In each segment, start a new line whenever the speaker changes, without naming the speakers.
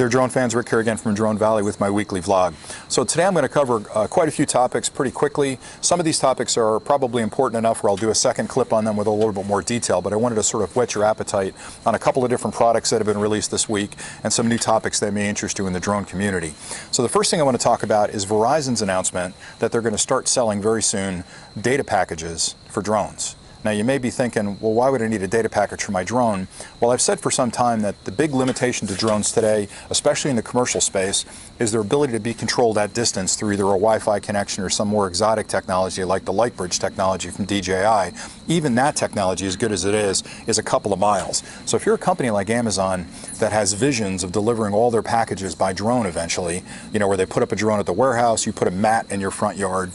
there, drone fans. Rick here again from Drone Valley with my weekly vlog. So today I'm going to cover quite a few topics pretty quickly. Some of these topics are probably important enough where I'll do a second clip on them with a little bit more detail, but I wanted to sort of whet your appetite on a couple of different products that have been released this week and some new topics that may interest you in the drone community. So the first thing I want to talk about is Verizon's announcement that they're going to start selling very soon data packages for drones. Now you may be thinking, well, why would I need a data package for my drone? Well, I've said for some time that the big limitation to drones today, especially in the commercial space, is their ability to be controlled at distance through either a Wi-Fi connection or some more exotic technology like the Lightbridge technology from DJI. Even that technology, as good as it is a couple of miles. So if you're a company like Amazon that has visions of delivering all their packages by drone eventually, you know, where they put up a drone at the warehouse, you put a mat in your front yard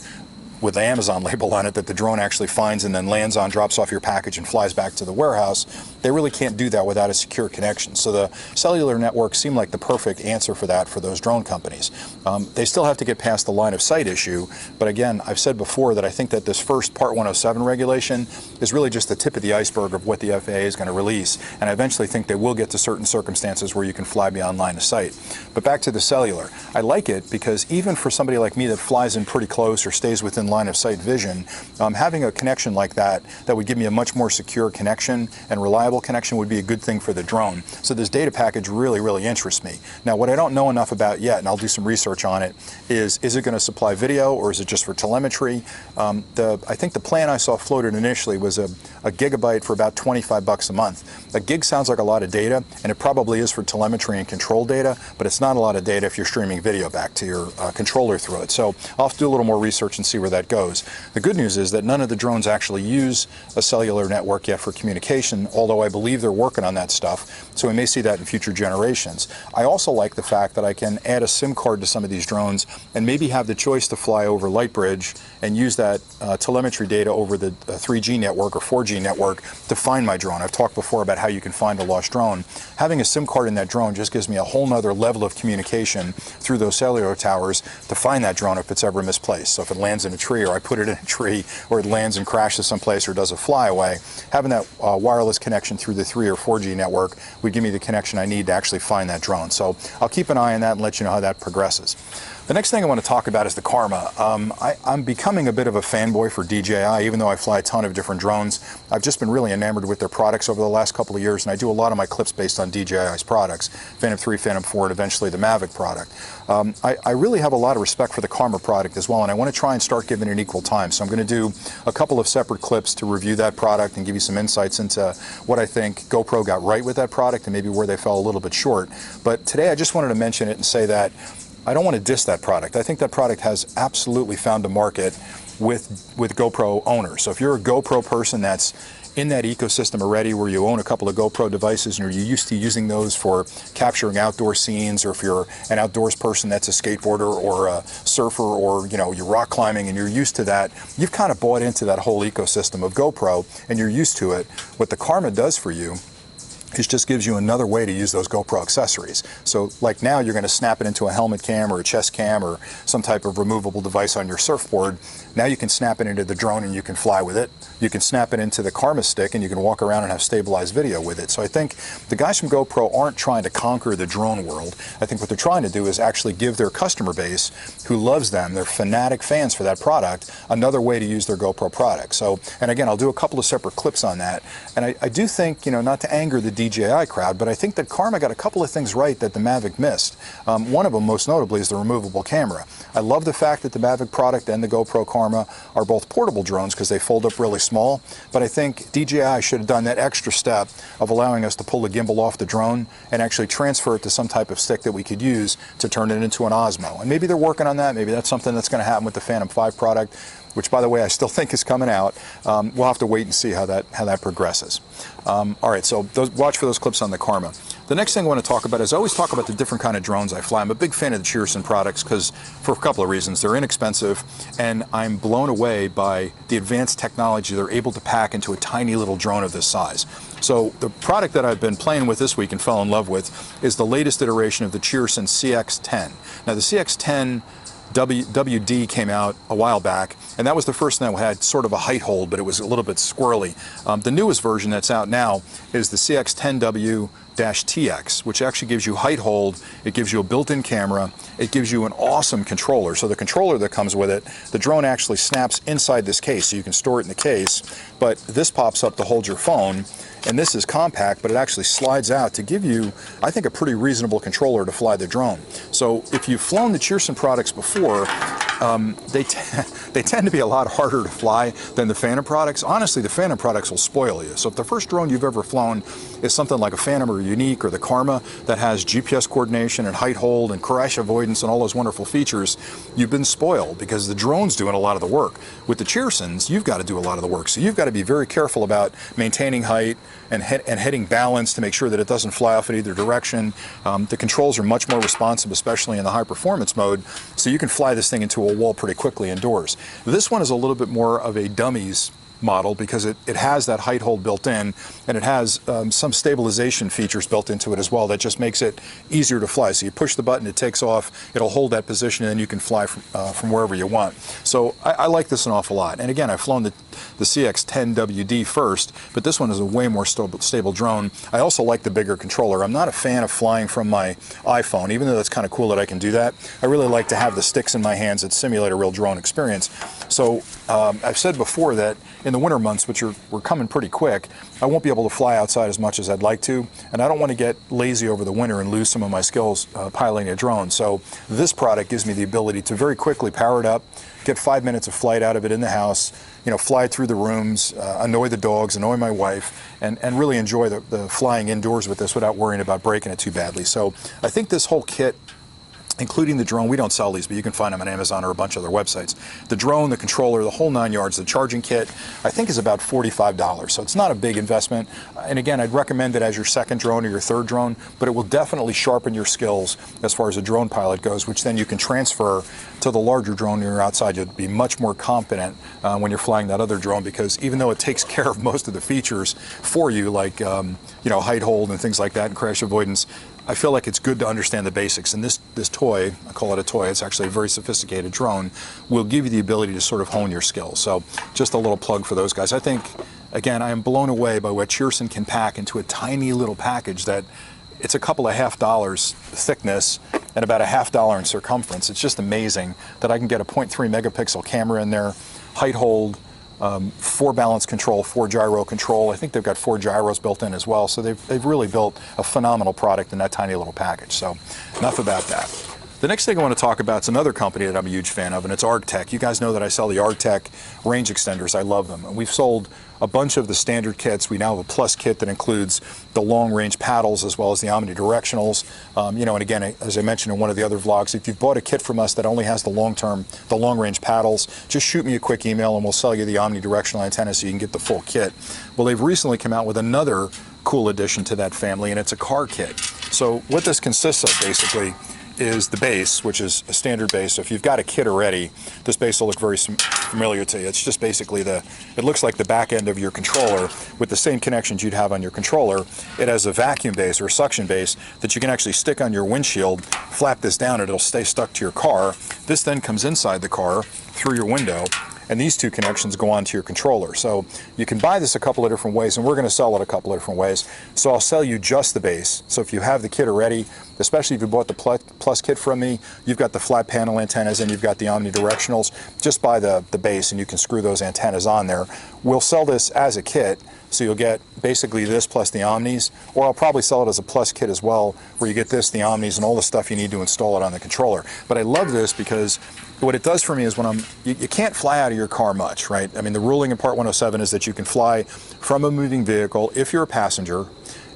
with the Amazon label on it that the drone actually finds and then lands on, drops off your package and flies back to the warehouse, they really can't do that without a secure connection. So the cellular networks seem like the perfect answer for that for those drone companies. They still have to get past the line of sight issue, but again, I've said before that I think that this first Part 107 regulation is really just the tip of the iceberg of what the FAA is going to release, and I eventually think they will get to certain circumstances where you can fly beyond line of sight. But back to the cellular. I like it because even for somebody like me that flies in pretty close or stays within line of sight vision, having a connection like that would give me a much more secure connection and reliable connection would be a good thing for the drone. So this data package really interests me. Now what I don't know enough about yet, and I'll do some research on it, is it going to supply video or is it just for telemetry? I think the plan I saw floated initially was a gigabyte for about 25 bucks a month. A gig sounds like a lot of data, and it probably is for telemetry and control data, but it's not a lot of data if you're streaming video back to your controller through it. So I'll have to do a little more research and see where that goes. The good news is that none of the drones actually use a cellular network yet for communication, although I believe they're working on that stuff, so we may see that in future generations. I also like the fact that I can add a SIM card to some of these drones and maybe have the choice to fly over Lightbridge and use that telemetry data over the 3G network or 4G network to find my drone. I've talked before about how you can find a lost drone. Having a SIM card in that drone just gives me a whole nother level of communication through those cellular towers to find that drone if it's ever misplaced. So if it lands in a tree or I put it in a tree or it lands and crashes someplace or does a flyaway, having that wireless connection through the 3 or 4G network would give me the connection I need to actually find that drone. So I'll keep an eye on that and let you know how that progresses. The next thing I want to talk about is the Karma. I'm becoming a bit of a fanboy for DJI, even though I fly a ton of different drones. I've just been really enamored with their products over the last couple of years, and I do a lot of my clips based on DJI's products, Phantom 3, Phantom 4, and eventually the Mavic product. I really have a lot of respect for the Karma product as well, and I want to try and start giving it equal time. So I'm going to do a couple of separate clips to review that product and give you some insights into what I think GoPro got right with that product and maybe where they fell a little bit short. But today I just wanted to mention it and say that I don't want to diss that product. I think that product has absolutely found a market with GoPro owners. So if you're a GoPro person that's in that ecosystem already where you own a couple of GoPro devices and you're used to using those for capturing outdoor scenes, or if you're an outdoors person that's a skateboarder or a surfer, or you're rock climbing and you're used to that, you've kind of bought into that whole ecosystem of GoPro and you're used to it. What the Karma does for you, it just gives you another way to use those GoPro accessories. So like now you're going to snap it into a helmet cam or a chest cam or some type of removable device on your surfboard. Now you can snap it into the drone and you can fly with it. You can snap it into the Karma stick and you can walk around and have stabilized video with it. So I think the guys from GoPro aren't trying to conquer the drone world. I think what they're trying to do is actually give their customer base who loves them, their fanatic fans for that product, another way to use their GoPro product. So, and again, I'll do a couple of separate clips on that. And I do think, not to anger the DJI crowd, but I think that Karma got a couple of things right that the Mavic missed. One of them, most notably, is the removable camera. I love the fact that the Mavic product and the GoPro Karma are both portable drones because they fold up really small, but I think DJI should have done that extra step of allowing us to pull the gimbal off the drone and actually transfer it to some type of stick that we could use to turn it into an Osmo. And maybe they're working on that. Maybe that's something that's going to happen with the Phantom 5 product, which, by the way, I still think is coming out. We'll have to wait and see how that progresses. All right, so watch for those clips on the Karma. The next thing I want to talk about is I always talk about the different kind of drones I fly. I'm a big fan of the Cheerson products because for a couple of reasons. They're inexpensive, and I'm blown away by the advanced technology they're able to pack into a tiny little drone of this size. So the product that I've been playing with this week and fell in love with is the latest iteration of the Cheerson CX-10. Now the CX-10 WD came out a while back, and that was the first thing that had sort of a height hold, but it was a little bit squirrely. The newest version that's out now is the CX-10W TX, which actually gives you height hold, it gives you a built-in camera, it gives you an awesome controller. So the controller that comes with it, the drone actually snaps inside this case, so you can store it in the case, but this pops up to hold your phone, and this is compact, but it actually slides out to give you, I think, a pretty reasonable controller to fly the drone. So if you've flown the Cheerson products before, they tend to be a lot harder to fly than the Phantom products. Honestly, the Phantom products will spoil you. So if the first drone you've ever flown is something like a Phantom or Unique or the Karma that has GPS coordination and height hold and crash avoidance and all those wonderful features, you've been spoiled because the drone's doing a lot of the work. With the Cheersons, you've got to do a lot of the work. So you've got to be very careful about maintaining height and hitting balance to make sure that it doesn't fly off in either direction. The controls are much more responsive, especially in the high performance mode, so you can fly this thing into a wall pretty quickly indoors. This one is a little bit more of a dummies model because it has that height hold built in, and it has some stabilization features built into it as well that just makes it easier to fly. So you push the button, it takes off, it'll hold that position, and then you can fly from wherever you want. So I like this an awful lot. And again, I've flown the CX-10WD first, but this one is a way more stable drone. I also like the bigger controller. I'm not a fan of flying from my iPhone, even though that's kind of cool that I can do that. I really like to have the sticks in my hands that simulate a real drone experience. So I've said before that in the winter months, which we're coming pretty quick, I won't be able to fly outside as much as I'd like to, and I don't want to get lazy over the winter and lose some of my skills piloting a drone. So this product gives me the ability to very quickly power it up, get 5 minutes of flight out of it in the house, fly through the rooms, annoy the dogs, annoy my wife, and really enjoy the flying indoors with this without worrying about breaking it too badly. So I think this whole kit, including the drone, we don't sell these, but you can find them on Amazon or a bunch of other websites. The drone, the controller, the whole 9 yards, the charging kit, I think is about $45. So it's not a big investment. And again, I'd recommend it as your second drone or your third drone, but it will definitely sharpen your skills as far as a drone pilot goes, which then you can transfer to the larger drone when you're outside. You'll be much more confident when you're flying that other drone, because even though it takes care of most of the features for you, like height hold and things like that and crash avoidance, I feel like it's good to understand the basics, and this toy, I call it a toy, it's actually a very sophisticated drone, will give you the ability to sort of hone your skills. So just a little plug for those guys. I think, again, I am blown away by what Cheerson can pack into a tiny little package that it's a couple of $50 thickness and about a $50 in circumference. It's just amazing that I can get a 0.3 megapixel camera in there, height hold, 4 balance control, 4 gyro control. I think they've got 4 gyros built in as well. So they've really built a phenomenal product in that tiny little package. So enough about that. The next thing I want to talk about is another company that I'm a huge fan of, and it's Argtec. You guys know that I sell the Argtec range extenders. I love them. And we've sold a bunch of the standard kits. We now have a plus kit that includes the long range paddles as well as the omnidirectionals. And again, as I mentioned in one of the other vlogs, if you've bought a kit from us that only has the long range paddles, just shoot me a quick email and we'll sell you the omnidirectional antenna so you can get the full kit. Well, they've recently come out with another cool addition to that family, and it's a car kit. So what this consists of basically is the base, which is a standard base. So if you've got a kit already, this base will look very familiar to you. It's just basically it looks like the back end of your controller with the same connections you'd have on your controller. It has a vacuum base or a suction base that you can actually stick on your windshield, flap this down, and it'll stay stuck to your car. This then comes inside the car through your window, and these two connections go onto your controller. So you can buy this a couple of different ways, and we're going to sell it a couple of different ways. So I'll sell you just the base. So if you have the kit already, especially if you bought the plus kit from me, you've got the flat panel antennas and you've got the omnidirectionals, just buy the base and you can screw those antennas on there. We'll sell this as a kit, so you'll get basically this plus the omnis, or I'll probably sell it as a plus kit as well, where you get this, the omnis, and all the stuff you need to install it on the controller. But I love this because what it does for me is when you can't fly out of your car much, right? I mean, the ruling in Part 107 is that you can fly from a moving vehicle if you're a passenger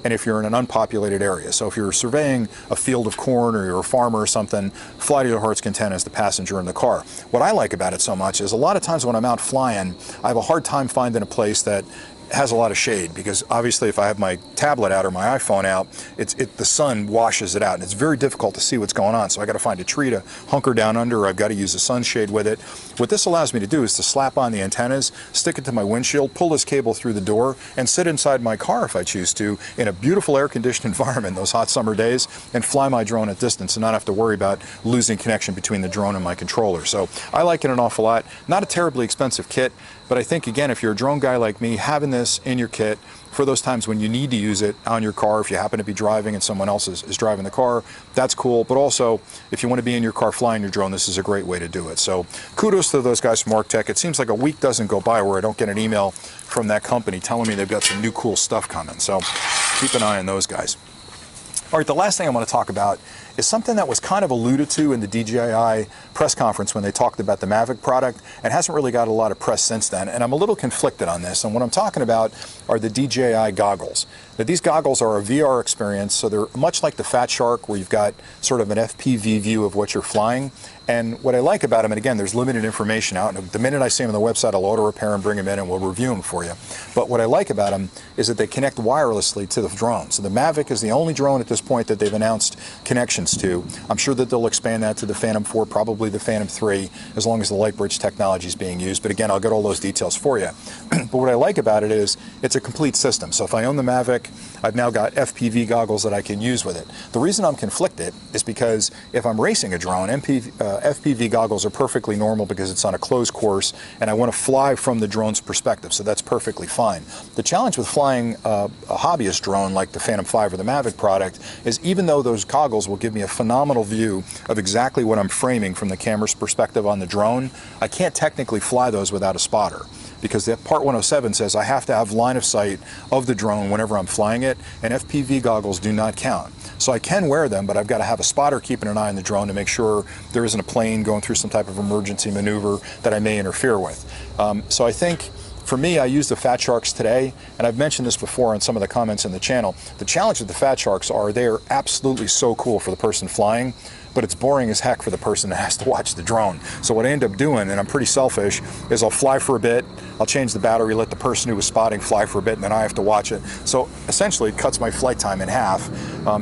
and if you're in an unpopulated area. So if you're surveying a field of corn or you're a farmer or something, fly to your heart's content as the passenger in the car. What I like about it so much is a lot of times when I'm out flying, I have a hard time finding a place that has a lot of shade, because obviously if I have my tablet out or my iPhone out, the sun washes it out and it's very difficult to see what's going on. So I got to find a tree to hunker down under, or I've got to use a sunshade with it. What this allows me to do is to slap on the antennas, stick it to my windshield, pull this cable through the door, and sit inside my car if I choose to in a beautiful air-conditioned environment those hot summer days, and fly my drone at distance and not have to worry about losing connection between the drone and my controller. So I like it an awful lot. Not a terribly expensive kit, but I think, again, if you're a drone guy like me, having this in your kit for those times when you need to use it on your car, if you happen to be driving and someone else is driving the car, that's cool. But also, if you want to be in your car flying your drone, this is a great way to do it. So kudos to those guys from Arctech. It seems like a week doesn't go by where I don't get an email from that company telling me they've got some new cool stuff coming. So keep an eye on those guys. All right, the last thing I want to talk about is something that was kind of alluded to in the DJI press conference when they talked about the Mavic product, and hasn't really got a lot of press since then. And I'm a little conflicted on this. And what I'm talking about are the DJI goggles. Now, these goggles are a VR experience, so they're much like the Fat Shark, where you've got sort of an FPV view of what you're flying. And what I like about them, and again, there's limited information out, and the minute I see them on the website, I'll auto repair and bring them in and we'll review them for you. But what I like about them is that they connect wirelessly to the drone. So the Mavic is the only drone at this point that they've announced connections to. I'm sure that they'll expand that to the Phantom 4, probably the Phantom 3, as long as the Lightbridge technology is being used. But again, I'll get all those details for you. But what I like about it is it's a complete system. So if I own the Mavic, I've now got FPV goggles that I can use with it. The reason I'm conflicted is because if I'm racing a drone, FPV goggles are perfectly normal because it's on a closed course and I want to fly from the drone's perspective, so that's perfectly fine. The challenge with flying a hobbyist drone like the Phantom 5 or the Mavic product is, even though those goggles will give me a phenomenal view of exactly what I'm framing from the camera's perspective on the drone, I can't technically fly those without a spotter, because the Part 107 says I have to have line of sight of the drone whenever I'm flying it, and FPV goggles do not count. So I can wear them, but I've got to have a spotter keeping an eye on the drone to make sure there isn't a plane going through some type of emergency maneuver that I may interfere with. So I think, for me, I use the Fat Sharks today, and I've mentioned this before in some of the comments in the channel. The challenge with the Fat Sharks are they are absolutely so cool for the person flying, but it's boring as heck for the person that has to watch the drone. So what I end up doing, and I'm pretty selfish, is I'll fly for a bit, I'll change the battery, let the person who was spotting fly for a bit, and then I have to watch it. So essentially it cuts my flight time in half,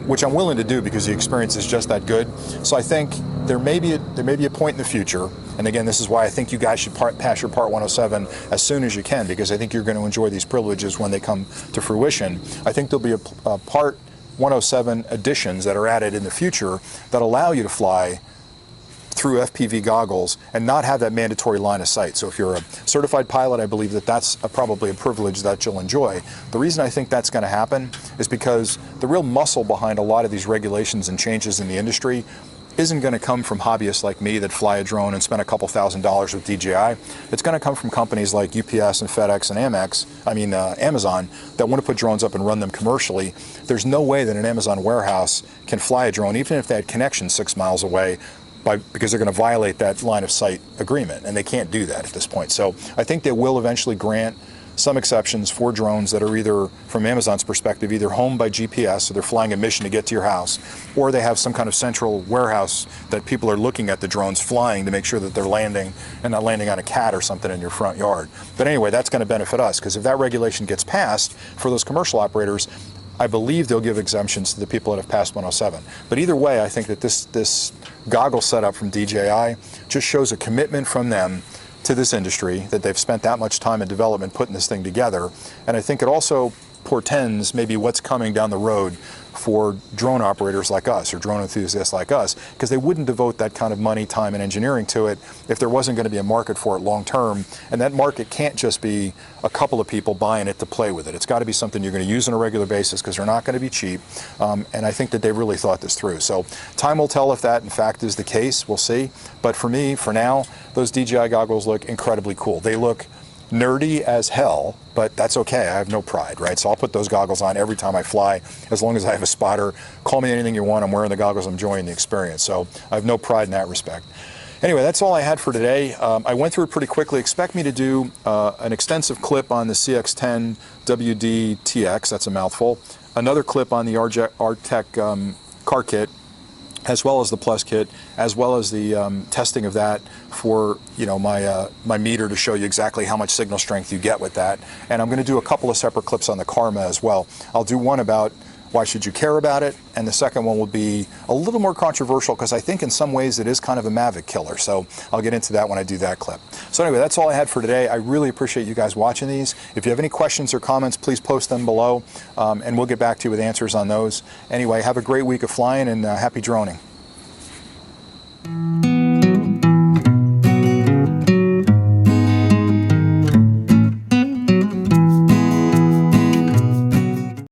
which I'm willing to do because the experience is just that good. So I think there may be a point in the future, and again, this is why I think you guys should pass your Part 107 as soon as you can, because I think you're going to enjoy these privileges when they come to fruition. I think there'll be a Part 107 additions that are added in the future that allow you to fly through FPV goggles and not have that mandatory line of sight. So if you're a certified pilot, I believe that that's probably a privilege that you'll enjoy. The reason I think that's going to happen is because the real muscle behind a lot of these regulations and changes in the industry isn't going to come from hobbyists like me that fly a drone and spend a couple $1,000s with DJI. It's going to come from companies like UPS and FedEx and Amazon that want to put drones up and run them commercially. There's no way that an Amazon warehouse can fly a drone, even if they had connections 6 miles away, because they're going to violate that line of sight agreement, and they can't do that at this point. So I think they will eventually grant some exceptions for drones that are either, from Amazon's perspective, either home by GPS, so they're flying a mission to get to your house, or they have some kind of central warehouse that people are looking at the drones flying to make sure that they're landing and not landing on a cat or something in your front yard. But anyway, that's going to benefit us, because if that regulation gets passed for those commercial operators, I believe they'll give exemptions to the people that have passed 107. But either way, I think that this goggle setup from DJI just shows a commitment from them to this industry, that they've spent that much time in development putting this thing together. And I think it also portends maybe what's coming down the road for drone operators like us, or drone enthusiasts like us, because they wouldn't devote that kind of money, time, and engineering to it if there wasn't going to be a market for it long term. And that market can't just be a couple of people buying it to play with it. It's got to be something you're going to use on a regular basis, because they're not going to be cheap. And I think that they really thought this through. So time will tell if that in fact is the case. We'll see. But for me, for now, those DJI goggles look incredibly cool. They look nerdy as hell, but that's okay. I have no pride, right? So I'll put those goggles on every time I fly, as long as I have a spotter. Call me anything you want. I'm wearing the goggles. I'm enjoying the experience. So I have no pride in that respect. Anyway, that's all I had for today. I went through it pretty quickly. Expect me to do an extensive clip on the CX-10 WD-TX. That's a mouthful. Another clip on the Arctech car kit, as well as the Plus kit, as well as the testing of that for my meter to show you exactly how much signal strength you get with that. And I'm going to do a couple of separate clips on the Karma as well. I'll do one about why should you care about it, and the second one will be a little more controversial, because I think in some ways it is kind of a Mavic killer. So I'll get into that when I do that clip. So anyway, that's all I had for today. I really appreciate you guys watching these. If you have any questions or comments, please post them below, and we'll get back to you with answers on those. Anyway, have a great week of flying, and happy droning.